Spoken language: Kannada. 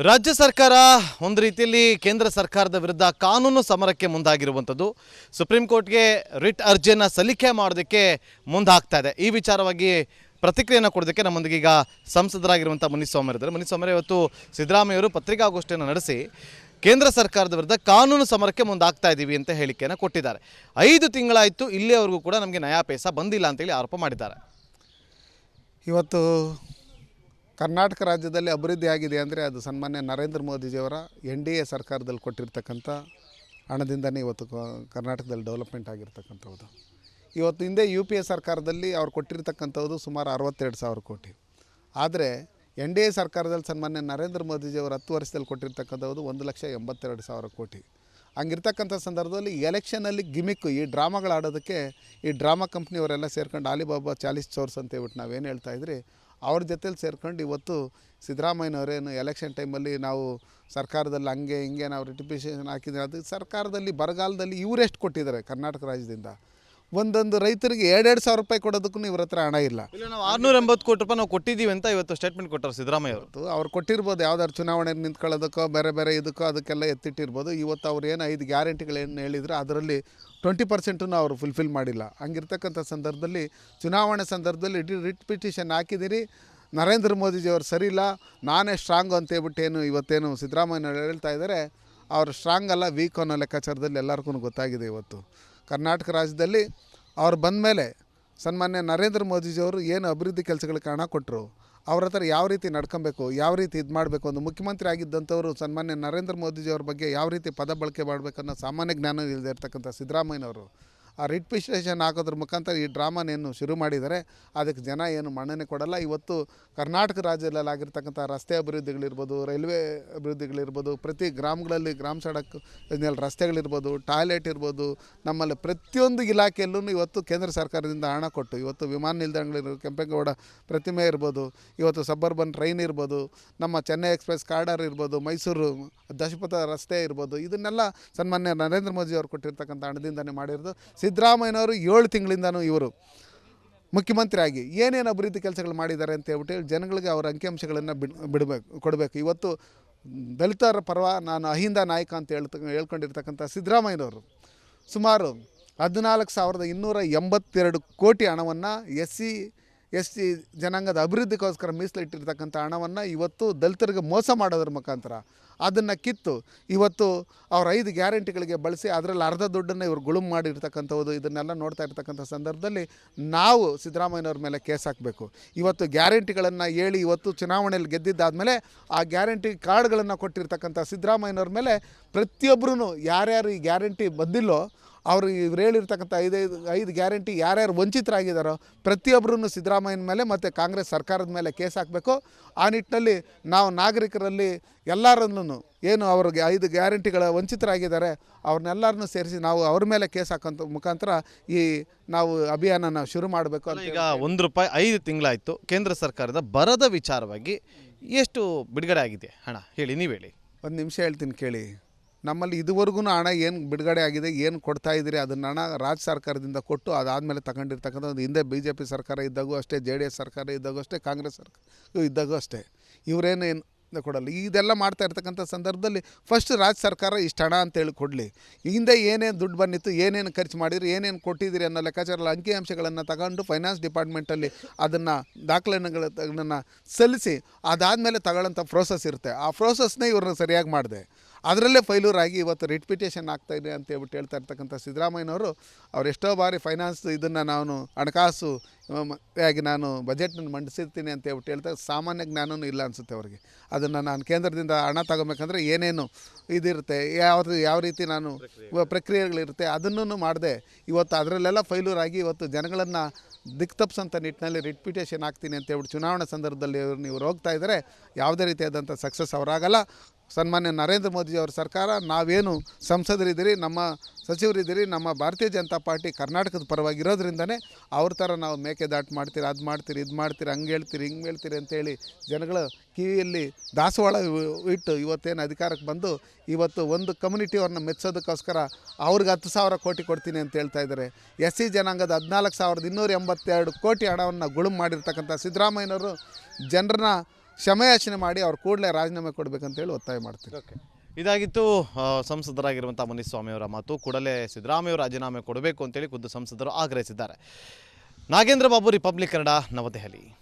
ರಾಜ್ಯ ಸರ್ಕಾರ ಒಂದು ರೀತಿಯಲ್ಲಿ ಕೇಂದ್ರ ಸರ್ಕಾರದ ವಿರುದ್ಧ ಕಾನೂನು ಸಮರಕ್ಕೆ ಮುಂದಾಗಿರುವಂಥದ್ದು. ಸುಪ್ರೀಂ ಕೋರ್ಟ್ಗೆ ರಿಟ್ ಅರ್ಜಿಯನ್ನು ಸಲ್ಲಿಕೆ ಮಾಡೋದಕ್ಕೆ ಮುಂದಾಗ್ತಾ ಇದೆ. ಈ ವಿಚಾರವಾಗಿ ಪ್ರತಿಕ್ರಿಯೆಯನ್ನು ಕೊಡೋದಕ್ಕೆ ನಮ್ಮೊಂದಿಗೆ ಈಗ ಸಂಸದರಾಗಿರುವಂಥ ಮುನಿಸ್ವಾಮಿ ಇದ್ದಾರೆ. ಮುನಿಸ್ವಾಮಿ ಇವತ್ತು ಸಿದ್ದರಾಮಯ್ಯವರು ಪತ್ರಿಕಾಗೋಷ್ಠಿಯನ್ನು ನಡೆಸಿ ಕೇಂದ್ರ ಸರ್ಕಾರದ ವಿರುದ್ಧ ಕಾನೂನು ಸಮರಕ್ಕೆ ಮುಂದಾಗ್ತಾ ಇದ್ದೀವಿ ಅಂತ ಹೇಳಿಕೆಯನ್ನು ಕೊಟ್ಟಿದ್ದಾರೆ. 5 ತಿಂಗಳಾಯಿತು, ಇಲ್ಲಿಯವರೆಗೂ ಕೂಡ ನಮಗೆ ನಯಾ ಪೈಸಾ ಬಂದಿಲ್ಲ ಅಂತೇಳಿ ಆರೋಪ ಮಾಡಿದ್ದಾರೆ. ಇವತ್ತು ಕರ್ನಾಟಕ ರಾಜ್ಯದಲ್ಲಿ ಅಭಿವೃದ್ಧಿ ಆಗಿದೆ ಅಂದರೆ ಅದು ಸನ್ಮಾನ್ಯ ನರೇಂದ್ರ ಮೋದಿಜಿಯವರ NDA ಸರ್ಕಾರದಲ್ಲಿ ಕೊಟ್ಟಿರ್ತಕ್ಕಂಥ ಹಣದಿಂದನೇ ಇವತ್ತು ಕರ್ನಾಟಕದಲ್ಲಿ ಡೆವಲಪ್ಮೆಂಟ್ ಆಗಿರ್ತಕ್ಕಂಥದ್ದು. ಇವತ್ತು ಹಿಂದೆ UPA ಸರ್ಕಾರದಲ್ಲಿ ಅವ್ರು ಕೊಟ್ಟಿರ್ತಕ್ಕಂಥದ್ದು ಸುಮಾರು 62,000 ಕೋಟಿ. ಆದರೆ NDA ಸರ್ಕಾರದಲ್ಲಿ ಸನ್ಮಾನ್ಯ ನರೇಂದ್ರ ಮೋದಿಜಿಯವರು 10 ವರ್ಷದಲ್ಲಿ ಕೊಟ್ಟಿರ್ತಕ್ಕಂಥದ್ದು 1,82,000 ಕೋಟಿ. ಹಂಗಿರ್ತಕ್ಕಂಥ ಸಂದರ್ಭದಲ್ಲಿ ಎಲೆಕ್ಷನಲ್ಲಿ ಗಿಮಿಕ್ಕು ಈ ಡ್ರಾಮಾಗಳು ಆಡೋದಕ್ಕೆ ಈ ಡ್ರಾಮಾ ಕಂಪ್ನಿಯವರೆಲ್ಲ ಸೇರ್ಕೊಂಡು ಆಲಿಬಾಬಾ 40 ಚೋರ್ಸ್ ಅಂತ ಹೇಳ್ಬಿಟ್ಟು ನಾವೇನು ಹೇಳ್ತಾ ಇದ್ರಿ ಅವ್ರ ಜೊತೆಲಿ ಸೇರ್ಕೊಂಡು ಇವತ್ತು ಸಿದ್ದರಾಮಯ್ಯನವರೇನು ಎಲೆಕ್ಷನ್ ಟೈಮಲ್ಲಿ ನಾವು ಸರ್ಕಾರದಲ್ಲಿ ಹಂಗೆ ಹಿಂಗೆ ನಾವು ರಿಟಿಫಿಕೇಷನ್ ಹಾಕಿದ್ರೆ ಅದು ಸರ್ಕಾರದಲ್ಲಿ ಬರಗಾಲದಲ್ಲಿ ಇವರೆಷ್ಟು ಕೊಟ್ಟಿದ್ದಾರೆ ಕರ್ನಾಟಕ ರಾಜ್ಯದಿಂದ ಒಂದೊಂದು ರೈತರಿಗೆ 2,000 ರೂಪಾಯಿ ಕೊಡೋದಕ್ಕೂ ಇವ್ರ ಹತ್ರ ಹಣ ಇಲ್ಲ. ನಾವು 680 ಕೋಟಿ ರೂಪಾಯಿ ನಾವು ಕೊಟ್ಟಿದ್ದೀವಿ ಅಂತ ಇವತ್ತು ಸ್ಟೇಟ್ಮೆಂಟ್ ಕೊಟ್ಟರು ಸಿದ್ದರಾಮಯ್ಯ ಅವರು. ಅವ್ರು ಕೊಟ್ಟಿರ್ಬೋದು, ಯಾವ್ದಾದ್ರು ಚುನಾವಣೆ ನಿಂತ್ಕೊಳ್ಳೋದಕ್ಕೋ ಬೇರೆ ಬೇರೆ ಇದಕ್ಕೋ ಅದಕ್ಕೆಲ್ಲ ಎತ್ತಿಟ್ಟಿರ್ಬೋದು. ಇವತ್ತು ಅವ್ರು ಏನು 5 ಗ್ಯಾರಂಟಿಗಳೇನು ಹೇಳಿದ್ರು ಅದರಲ್ಲಿ 20% ಅವರು ಫುಲ್ಫಿಲ್ ಮಾಡಿಲ್ಲ. ಹಂಗಿರ್ತಕ್ಕಂಥ ಸಂದರ್ಭದಲ್ಲಿ ಚುನಾವಣೆ ಸಂದರ್ಭದಲ್ಲಿ ರಿಟ್ ಪಿಟಿಷನ್ ಹಾಕಿದ್ದೀರಿ, ನರೇಂದ್ರ ಮೋದಿಜಿಯವರು ಸರಿ ಇಲ್ಲ, ನಾನೇ ಸ್ಟ್ರಾಂಗು ಅಂತೇಳ್ಬಿಟ್ಟೇನು ಇವತ್ತೇನು ಸಿದ್ದರಾಮಯ್ಯನವರು ಹೇಳ್ತಾ ಇದ್ದಾರೆ. ಅವ್ರು ಸ್ಟ್ರಾಂಗ್ ಅಲ್ಲ, ವೀಕ್ ಅನ್ನೋ ಲೆಕ್ಕಾಚಾರದಲ್ಲಿ ಎಲ್ಲರಿಗೂ ಗೊತ್ತಾಗಿದೆ. ಇವತ್ತು ಕರ್ನಾಟಕ ರಾಜ್ಯದಲ್ಲಿ ಅವ್ರು ಬಂದ ಮೇಲೆ ಸನ್ಮಾನ್ಯ ನರೇಂದ್ರ ಮೋದಿಜಿಯವರು ಏನು ಅಭಿವೃದ್ಧಿ ಕೆಲಸಗಳಿಗೆ ಹಣ ಕೊಟ್ಟರು, ಅವ್ರ ಹತ್ರ ಯಾವ ರೀತಿ ನಡ್ಕೊಬೇಕು, ಯಾವ ರೀತಿ ಇದು ಮಾಡಬೇಕು, ಒಂದು ಮುಖ್ಯಮಂತ್ರಿ ಆಗಿದ್ದಂಥವರು ಸನ್ಮಾನ್ಯ ನರೇಂದ್ರ ಮೋದಿಜಿಯವ್ರ ಬಗ್ಗೆ ಯಾವ ರೀತಿ ಪದ ಬಳಕೆ ಮಾಡಬೇಕನ್ನೋ ಸಾಮಾನ್ಯ ಜ್ಞಾನ ಇಲ್ಲದೆ ಇರ್ತಕ್ಕಂಥ ಸಿದ್ದರಾಮಯ್ಯನವರು ಆ ರಿಟ್ ಪಿಟಿಷನ್ ಹಾಕೋದ್ರ ಮುಖಾಂತರ ಈ ಡ್ರಾಮಾನೇನು ಶುರು ಮಾಡಿದ್ದಾರೆ. ಅದಕ್ಕೆ ಜನ ಏನು ಮನ್ನಣೆ ಕೊಡಲ್ಲ. ಇವತ್ತು ಕರ್ನಾಟಕ ರಾಜ್ಯದಲ್ಲಿ ಆಗಿರ್ತಕ್ಕಂಥ ರಸ್ತೆ ಅಭಿವೃದ್ಧಿಗಳಿರ್ಬೋದು, ರೈಲ್ವೆ ಅಭಿವೃದ್ಧಿಗಳಿರ್ಬೋದು, ಪ್ರತಿ ಗ್ರಾಮಗಳಲ್ಲಿ ಗ್ರಾಮ ಸಡಕ್ ಯೋಜನೆಯಲ್ಲಿ ರಸ್ತೆಗಳಿರ್ಬೋದು, ಟಾಯ್ಲೆಟ್ ಇರ್ಬೋದು, ನಮ್ಮಲ್ಲಿ ಪ್ರತಿಯೊಂದು ಇಲಾಖೆಯಲ್ಲೂ ಇವತ್ತು ಕೇಂದ್ರ ಸರ್ಕಾರದಿಂದ ಹಣ ಕೊಟ್ಟು ಇವತ್ತು ವಿಮಾನ ನಿಲ್ದಾಣಗಳಿರ್ಬೋದು, ಕೆಂಪೇಗೌಡ ಪ್ರತಿಮೆ ಇರ್ಬೋದು, ಇವತ್ತು ಸಬ್ಬರ್ಬನ್ ಟ್ರೈನ್ ಇರ್ಬೋದು, ನಮ್ಮ ಚೆನ್ನೈ ಎಕ್ಸ್ಪ್ರೆಸ್ ಕಾರಿಡಾರ್ ಇರ್ಬೋದು, ಮೈಸೂರು ದಶಪಥ ರಸ್ತೆ ಇರ್ಬೋದು, ಇದನ್ನೆಲ್ಲ ಸನ್ಮಾನ್ಯ ನರೇಂದ್ರ ಮೋದಿ ಅವರು ಕೊಟ್ಟಿರ್ತಕ್ಕಂಥ ಹಣದಿಂದನೇ ಮಾಡಿರೋದು. ಸಿದ್ದರಾಮಯ್ಯನವರು 7 ತಿಂಗಳಿಂದನೂ ಇವರು ಮುಖ್ಯಮಂತ್ರಿ ಆಗಿ ಏನೇನು ಅಭಿವೃದ್ಧಿ ಕೆಲಸಗಳು ಮಾಡಿದ್ದಾರೆ ಅಂತ ಹೇಳ್ಬಿಟ್ಟು ಜನಗಳಿಗೆ ಅವರ ಅಂಕಿಅಂಶಗಳನ್ನು ಕೊಡಬೇಕು. ಇವತ್ತು ದಲಿತರ ಪರ್ವ ನಾನು ಅಹಿಂದ ನಾಯಕ ಅಂತ ಹೇಳ್ಕೊಂಡಿರ್ತಕ್ಕಂಥ ಸಿದ್ದರಾಮಯ್ಯನವರು ಸುಮಾರು 14,282 ಕೋಟಿ ಹಣವನ್ನು SC ಜನಾಂಗದ ಅಭಿವೃದ್ಧಿಗೋಸ್ಕರ ಮೀಸಲಿಟ್ಟಿರ್ತಕ್ಕಂಥ ಹಣವನ್ನು ಇವತ್ತು ದಲಿತರಿಗೆ ಮೋಸ ಮಾಡೋದ್ರ ಮುಖಾಂತರ ಅದನ್ನು ಕಿತ್ತು ಇವತ್ತು ಅವ್ರ 5 ಗ್ಯಾರಂಟಿಗಳಿಗೆ ಬಳಸಿ ಅದರಲ್ಲಿ ಅರ್ಧ ದುಡ್ಡನ್ನು ಇವರು ಗುಳುಮ್ ಮಾಡಿರ್ತಕ್ಕಂಥದ್ದು. ಇದನ್ನೆಲ್ಲ ನೋಡ್ತಾ ಇರ್ತಕ್ಕಂಥ ಸಂದರ್ಭದಲ್ಲಿ ನಾವು ಸಿದ್ದರಾಮಯ್ಯನವ್ರ ಮೇಲೆ ಕೇಸ್ ಹಾಕಬೇಕು. ಇವತ್ತು ಗ್ಯಾರಂಟಿಗಳನ್ನು ಹೇಳಿ ಇವತ್ತು ಚುನಾವಣೆಯಲ್ಲಿ ಗೆದ್ದಿದ್ದಾದಮೇಲೆ ಆ ಗ್ಯಾರಂಟಿ ಕಾರ್ಡ್ಗಳನ್ನು ಕೊಟ್ಟಿರ್ತಕ್ಕಂಥ ಸಿದ್ದರಾಮಯ್ಯನವ್ರ ಮೇಲೆ ಪ್ರತಿಯೊಬ್ಬರೂ ಯಾರ್ಯಾರು ಈ ಗ್ಯಾರಂಟಿ ಬಂದಿಲ್ಲೋ ಅವರು ಇವ್ರು ಹೇಳಿರ್ತಕ್ಕಂಥ 5 ಗ್ಯಾರಂಟಿ ಯಾರ್ಯಾರು ವಂಚಿತರಾಗಿದ್ದಾರೋ ಪ್ರತಿಯೊಬ್ಬರೂ ಸಿದ್ದರಾಮಯ್ಯನ ಮೇಲೆ ಮತ್ತು ಕಾಂಗ್ರೆಸ್ ಸರ್ಕಾರದ ಮೇಲೆ ಕೇಸ್ ಹಾಕಬೇಕು. ಆ ನಿಟ್ಟಿನಲ್ಲಿ ನಾವು ನಾಗರಿಕರಲ್ಲಿ ಎಲ್ಲರನ್ನೂ ಏನು ಅವ್ರಿಗೆ 5 ಗ್ಯಾರಂಟಿಗಳ ವಂಚಿತರಾಗಿದ್ದಾರೆ ಅವ್ರನ್ನೆಲ್ಲರನ್ನೂ ಸೇರಿಸಿ ನಾವು ಅವ್ರ ಮೇಲೆ ಕೇಸ್ ಹಾಕೋಂಥ ಮುಖಾಂತರ ಈ ನಾವು ಅಭಿಯಾನನ ಶುರು ಮಾಡಬೇಕು ಅಂತ. ಈಗ ₹1 5 ತಿಂಗಳಾಯಿತು, ಕೇಂದ್ರ ಸರ್ಕಾರದ ಬರದ ವಿಚಾರವಾಗಿ ಎಷ್ಟು ಬಿಡುಗಡೆ ಆಗಿದೆ ಹಣ ಹೇಳಿ, ನೀವು ಹೇಳಿ. ಒಂದು ನಿಮಿಷ ಹೇಳ್ತೀನಿ ಕೇಳಿ. ನಮ್ಮಲ್ಲಿ ಇದುವರೆಗೂ ಹಣ ಏನು ಬಿಡುಗಡೆ ಆಗಿದೆ, ಏನು ಕೊಡ್ತಾ ಇದ್ದೀರಿ ಅದನ್ನ ಹಣ ರಾಜ್ಯ ಸರ್ಕಾರದಿಂದ ಕೊಟ್ಟು ಅದಾದಮೇಲೆ ತಗೊಂಡಿರ್ತಕ್ಕಂಥದ್ದು. ಹಿಂದೆ BJP ಸರ್ಕಾರ ಇದ್ದಾಗೂ ಅಷ್ಟೇ, JDS ಸರ್ಕಾರ ಇದ್ದಾಗೂ ಅಷ್ಟೇ, ಕಾಂಗ್ರೆಸ್ ಸರ್ಕಾರ ಇದ್ದಾಗೂ ಅಷ್ಟೇ, ಇವರೇನೇನು ಕೊಡಲ್ಲ. ಇದೆಲ್ಲ ಮಾಡ್ತಾ ಇರ್ತಕ್ಕಂಥ ಸಂದರ್ಭದಲ್ಲಿ ಫಸ್ಟ್ ರಾಜ್ಯ ಸರ್ಕಾರ ಇಷ್ಟು ಹಣ ಅಂತೇಳಿ ಕೊಡಲಿ. ಹಿಂದೆ ಏನೇನು ದುಡ್ಡು ಬಂದಿತ್ತು, ಏನೇನು ಖರ್ಚು ಮಾಡಿರಿ, ಏನೇನು ಕೊಟ್ಟಿದ್ದೀರಿ ಅನ್ನೋ ಲೆಕ್ಕಾಚಾರ ಅಂಕಿಅಂಶಗಳನ್ನು ತಗೊಂಡು ಫೈನಾನ್ಸ್ ಡಿಪಾರ್ಟ್ಮೆಂಟಲ್ಲಿ ಅದನ್ನು ದಾಖಲೆಗಳನ್ನು ಸಲ್ಲಿಸಿ ಅದಾದಮೇಲೆ ತಗೊಳ್ಳೋಂಥ ಪ್ರೋಸೆಸ್ ಇರುತ್ತೆ. ಆ ಪ್ರೋಸೆಸ್ನೇ ಇವ್ರನ್ನ ಸರಿಯಾಗಿ ಮಾಡಿದೆ, ಅದರಲ್ಲೇ ಫೈಲೂರ್ ಆಗಿ ಇವತ್ತು ರಿಟ್ ಪಿಟಿಷನ್ ಆಗ್ತಾಯಿದೆ ಅಂತ ಹೇಳ್ಬಿಟ್ಟು ಹೇಳ್ತಾ ಇರ್ತಕ್ಕಂಥ ಸಿದ್ದರಾಮಯ್ಯನವರು ಅವ್ರು ಎಷ್ಟೋ ಬಾರಿ ಫೈನಾನ್ಸ್ ಇದನ್ನು ನಾನು ಹಣಕಾಸು ಆಗಿ ನಾನು ಬಜೆಟ್ನ ಮಂಡಿಸಿರ್ತೀನಿ ಅಂತ ಹೇಳ್ಬಿಟ್ಟು ಹೇಳ್ತಾರೆ. ಸಾಮಾನ್ಯ ಜ್ಞಾನವೂ ಇಲ್ಲ ಅನಿಸುತ್ತೆ ಅವ್ರಿಗೆ. ಅದನ್ನು ನಾನು ಕೇಂದ್ರದಿಂದ ಹಣ ತಗೋಬೇಕಂದ್ರೆ ಏನೇನು ಇದಿರುತ್ತೆ, ಯಾವ ರೀತಿ ನಾನು ಪ್ರಕ್ರಿಯೆಗಳಿರುತ್ತೆ ಅದನ್ನು ಮಾಡಿದೆ. ಇವತ್ತು ಅದರಲ್ಲೆಲ್ಲ ಫೈಲೂರ್ ಆಗಿ ಇವತ್ತು ಜನಗಳನ್ನು ದಿಕ್ತಪ್ಸಂಥ ನಿಟ್ಟಿನಲ್ಲಿ ರಿಟ್ ಪಿಟಿಷನ್ ಆಗ್ತೀನಿ ಅಂತ ಹೇಳ್ಬಿಟ್ಟು ಚುನಾವಣಾ ಸಂದರ್ಭದಲ್ಲಿ ನೀವು ಹೋಗ್ತಾ ಇದ್ದರೆ ಯಾವುದೇ ರೀತಿಯಾದಂಥ ಸಕ್ಸಸ್ ಅವರಾಗಲ್ಲ. ಸನ್ಮಾನ್ಯ ನರೇಂದ್ರ ಮೋದಿಜಿಯವ್ರ ಸರ್ಕಾರ, ನಾವೇನು ಸಂಸದರಿದ್ದೀರಿ, ನಮ್ಮ ಸಚಿವರಿದ್ದೀರಿ, ನಮ್ಮ ಭಾರತೀಯ ಜನತಾ ಪಾರ್ಟಿ ಕರ್ನಾಟಕದ ಪರವಾಗಿರೋದ್ರಿಂದನೇ ಅವ್ರ ಥರ ನಾವು ಮೇಕೆದಾಟು ಮಾಡ್ತೀರಿ, ಅದು ಮಾಡ್ತೀರಿ, ಇದು ಮಾಡ್ತೀರಿ, ಹಂಗೆ ಹೇಳ್ತೀರಿ, ಹಿಂಗೆ ಹೇಳ್ತೀರಿ ಅಂತೇಳಿ ಜನಗಳ ಕಿವಿಯಲ್ಲಿ ದಾಸವಾಳ ಇಟ್ಟು ಇವತ್ತೇನು ಅಧಿಕಾರಕ್ಕೆ ಬಂದು ಇವತ್ತು ಒಂದು ಕಮ್ಯುನಿಟಿಯವ್ರನ್ನ ಮೆಚ್ಚೋದಕ್ಕೋಸ್ಕರ ಅವ್ರಿಗೆ 10,000 ಕೋಟಿ ಕೊಡ್ತೀನಿ ಅಂತ ಹೇಳ್ತಾ ಇದ್ದಾರೆ. SC ಜನಾಂಗದ 14,282 ಕೋಟಿ ಹಣವನ್ನು ಗುಳುಮ್ ಮಾಡಿರ್ತಕ್ಕಂಥ ಸಿದ್ದರಾಮಯ್ಯನವರು ಜನರನ್ನ ಕ್ಷಮೆಯಾಚನೆ ಮಾಡಿ ಅವ್ರು ಕೂಡಲೇ ರಾಜೀನಾಮೆ ಕೊಡಬೇಕಂತೇಳಿ ಒತ್ತಾಯ ಮಾಡ್ತೀನಿ. ಇದಾಗಿತ್ತು ಸಂಸದರಾಗಿರುವಂಥ ಮುನಿಸ್ವಾಮಿ ಅವರ ಮಾತು. ಕೂಡಲೇ ಸಿದ್ದರಾಮಯ್ಯ ರಾಜೀನಾಮೆ ಕೊಡಬೇಕು ಅಂತೇಳಿ ಖುದ್ದು ಸಂಸದರು ಆಗ್ರಹಿಸಿದ್ದಾರೆ. ನಾಗೇಂದ್ರ ಬಾಬು, ರಿಪಬ್ಲಿಕ್ ಕನ್ನಡ, ನವದೆಹಲಿ.